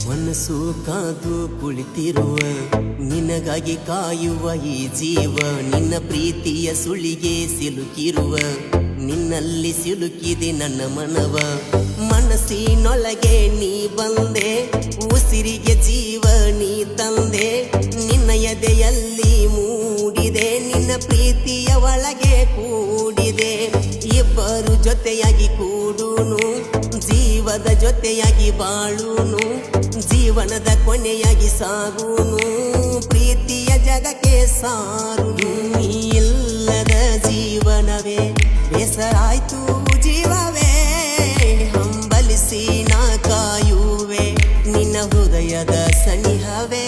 ಮನಸ್ಸು ಕಾದು ಕುಳಿತಿರುವ ನಿನಗಾಗಿ ಕಾಯುವ ಈ ಜೀವ, ನಿನ್ನ ಪ್ರೀತಿಯ ಸುಳಿಗೆ ಸಿಲುಕಿರುವ ನಿನ್ನಲ್ಲಿ ಸಿಲುಕಿದೆ ನನ್ನ ಮನವ. ಮನಸ್ಸಿನೊಳಗೆ ನೀ ಬಂದೆ, ಉಸಿರಿಗೆ ಜೀವ ನೀ ತಂದೆ, ನಿನ್ನ ಎದೆಯಲ್ಲಿ ಮೂಡಿದೆ, ನಿನ್ನ ಪ್ರೀತಿಯ ಒಳಗೆ ಕೂಡಿದೆ. ಇಬ್ಬರು ಜೊತೆಯಾಗಿ ಕೂಡುನು, ಜೀವದ ಜೊತೆಯಾಗಿ ಬಾಳುನು, ಜೀವನದ ಕೊನೆಯಾಗಿ ಸಾಗುನು, ಪ್ರೀತಿಯ ಜಗಕ್ಕೆ ಸಾರುನು. ನೀ ಇಲ್ಲದ ಜೀವನವೇ ಬೇಸರಾಯ್ತು ಜೀವವೇ, ಹಂಬಲಿಸಿ ನಾ ಕಾಯುವೆ ನಿನ್ನ ಹೃದಯದ ಸನಿಹವೇ.